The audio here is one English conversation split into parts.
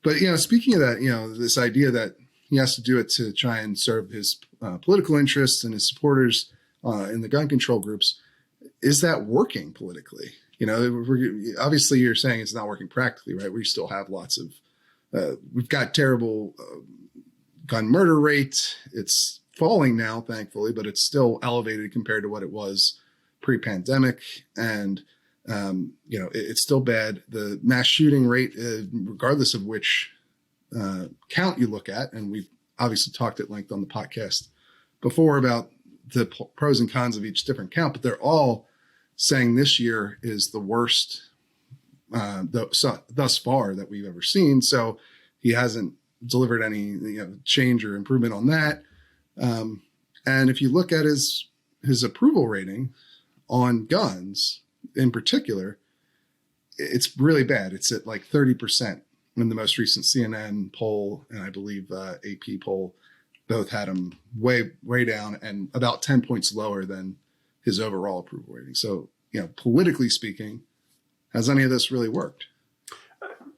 But, speaking of that, this idea that he has to do it to try and serve his political interests and his supporters in the gun control groups, is that working politically? Obviously you're saying it's not working practically, right? We still have lots of, we've got terrible gun murder rate. It's falling now, thankfully, but it's still elevated compared to what it was pre-pandemic. And, it's still bad. The mass shooting rate, regardless of which count you look at, and we've obviously talked at length on the podcast before about the pros and cons of each different count, but they're all saying this year is the worst thus far that we've ever seen. So he hasn't delivered any change or improvement on that. And if you look at his approval rating on guns in particular, it's really bad. It's at like 30% in the most recent CNN poll, and I believe AP poll, both had him way down and about 10 points lower than his overall approval rating. So, politically speaking, has any of this really worked?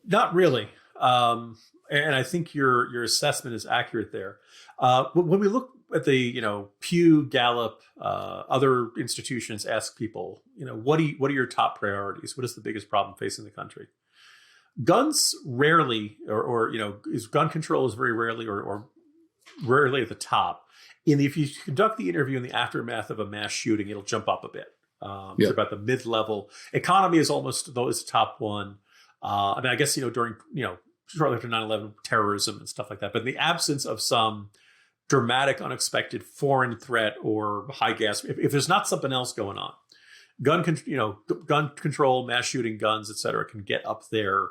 Not really. And I think your assessment is accurate there. When we look at the, Pew, Gallup, other institutions ask people, what are your top priorities? What is the biggest problem facing the country? Guns rarely, or gun control is very rarely or rarely at the top. If you conduct the interview in the aftermath of a mass shooting, it'll jump up a bit. To about the mid-level. Economy is almost though is the top one. I guess during shortly after 9/11, terrorism and stuff like that. But in the absence of some dramatic, unexpected foreign threat or high gas, if there's not something else going on, gun control, mass shooting, guns, et cetera, can get up there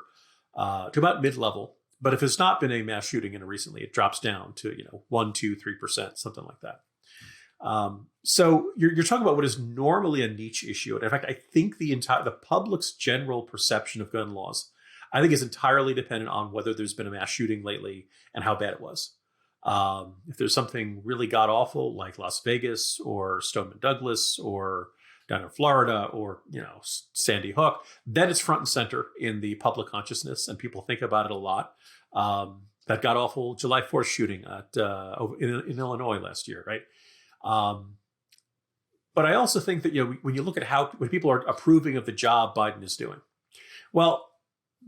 to about mid-level. But if it's not been a mass shooting recently, it drops down to 1, 2, 3%, something like that. So you're talking about what is normally a niche issue. And in fact, I think the public's general perception of gun laws, I think, is entirely dependent on whether there's been a mass shooting lately and how bad it was. If there's something really god awful like Las Vegas or Stoneman Douglas or down in Florida or Sandy Hook, then it's front and center in the public consciousness and people think about it a lot. That god awful July 4th shooting in Illinois last year, right? But I also think that when you look at when people are approving of the job Biden is doing, well,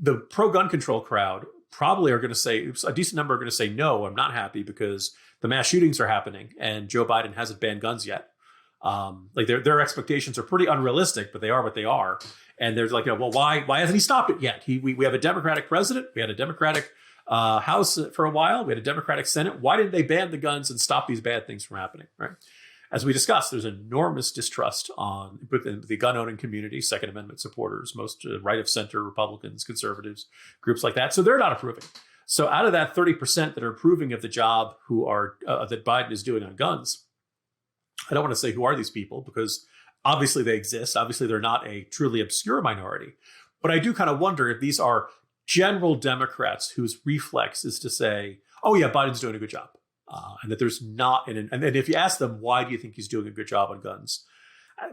the pro-gun control crowd probably are going to say, a decent number are going to say, no, I'm not happy because the mass shootings are happening and Joe Biden hasn't banned guns yet. Their expectations are pretty unrealistic, but they are what they are. And they're like, well, why hasn't he stopped it yet? We have a Democratic president. We had a Democratic House for a while. We had a Democratic Senate. Why didn't they ban the guns and stop these bad things from happening? Right. As we discussed, there's enormous distrust within the gun-owning community, Second Amendment supporters, most right of center Republicans, conservatives, groups like that. So they're not approving. So out of that 30% that are approving of the job that Biden is doing on guns, I don't want to say who are these people because obviously they exist. Obviously, they're not a truly obscure minority. But I do kind of wonder if these are general Democrats whose reflex is to say, oh, yeah, Biden's doing a good job. And that there's not, and if you ask them, why do you think he's doing a good job on guns?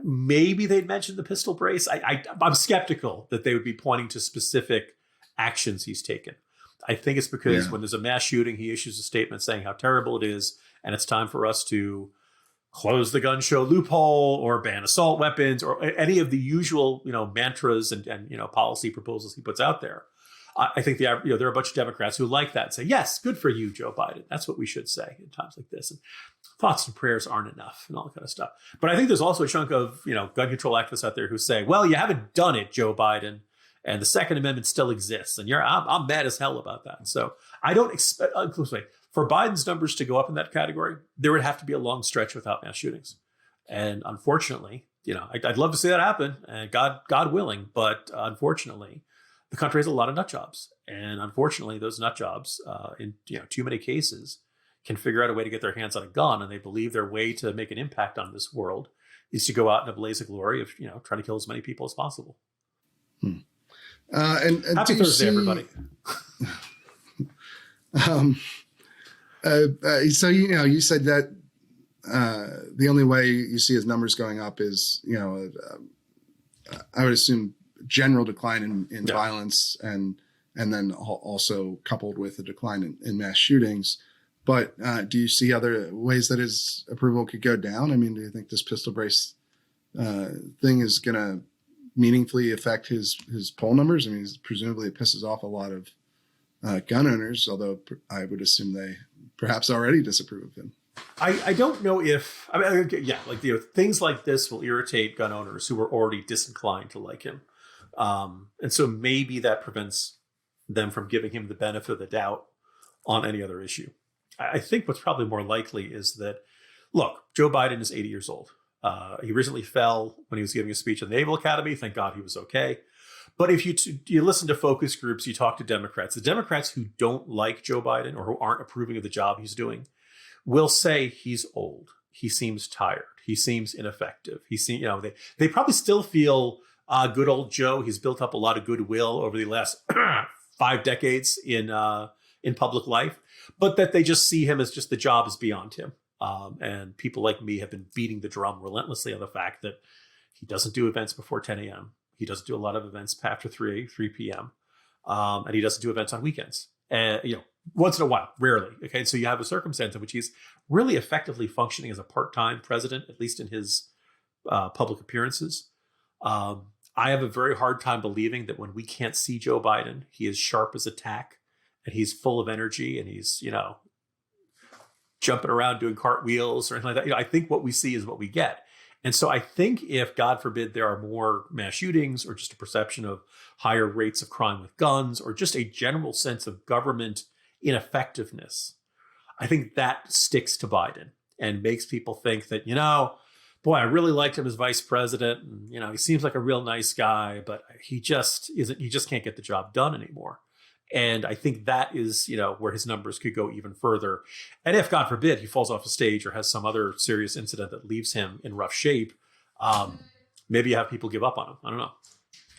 Maybe they'd mention the pistol brace. I'm skeptical that they would be pointing to specific actions he's taken. I think it's because when there's a mass shooting, he issues a statement saying how terrible it is. And it's time for us to close the gun show loophole or ban assault weapons or any of the usual, mantras and policy proposals he puts out there. I think there are a bunch of Democrats who like that and say, yes, good for you, Joe Biden. That's what we should say in times like this. And thoughts and prayers aren't enough and all that kind of stuff. But I think there's also a chunk of, gun control activists out there who say, well, you haven't done it, Joe Biden. And the Second Amendment still exists. And I'm mad as hell about that. So I don't expect, for Biden's numbers to go up in that category, there would have to be a long stretch without mass shootings. And unfortunately, I'd love to see that happen, and God willing. But unfortunately, the country has a lot of nut jobs. And unfortunately, those nut jobs, in too many cases, can figure out a way to get their hands on a gun. And they believe their way to make an impact on this world is to go out in a blaze of glory of, trying to kill as many people as possible. And Happy Thursday, everybody. So, you said that the only way you see his numbers going up is, I would assume general decline in violence and and then also coupled with a decline in mass shootings. But do you see other ways that his approval could go down? I mean, do you think this pistol brace thing is going to meaningfully affect his poll numbers? I mean, presumably it pisses off a lot of gun owners, although I would assume they perhaps already disapprove of him. I don't know if, I mean, yeah, like, things like this will irritate gun owners who are already disinclined to like him. And so maybe that prevents them from giving him the benefit of the doubt on any other issue. I think what's probably more likely is that, look, Joe Biden is 80 years old. He recently fell when he was giving a speech at the Naval Academy. Thank God he was okay. But if you listen to focus groups, you talk to Democrats, the Democrats who don't like Joe Biden or who aren't approving of the job he's doing will say he's old. He seems tired. He seems ineffective. They probably still feel good old Joe. He's built up a lot of goodwill over the last 5 decades in public life, but that they just see him as just the job is beyond him. And people like me have been beating the drum relentlessly on the fact that he doesn't do events before 10 a.m. He doesn't do a lot of events after 3 p.m. And he doesn't do events on weekends. And, once in a while, rarely. Okay. So you have a circumstance in which he's really effectively functioning as a part-time president, at least in his public appearances. I have a very hard time believing that when we can't see Joe Biden, he is sharp as a tack and he's full of energy and he's, jumping around doing cartwheels or anything like that. I think what we see is what we get. And so I think if, God forbid, there are more mass shootings or just a perception of higher rates of crime with guns or just a general sense of government ineffectiveness, I think that sticks to Biden and makes people think that, boy, I really liked him as vice president. And, he seems like a real nice guy, but he just can't get the job done anymore. And I think that is, where his numbers could go even further. And if, God forbid, he falls off a stage or has some other serious incident that leaves him in rough shape, maybe you have people give up on him. I don't know.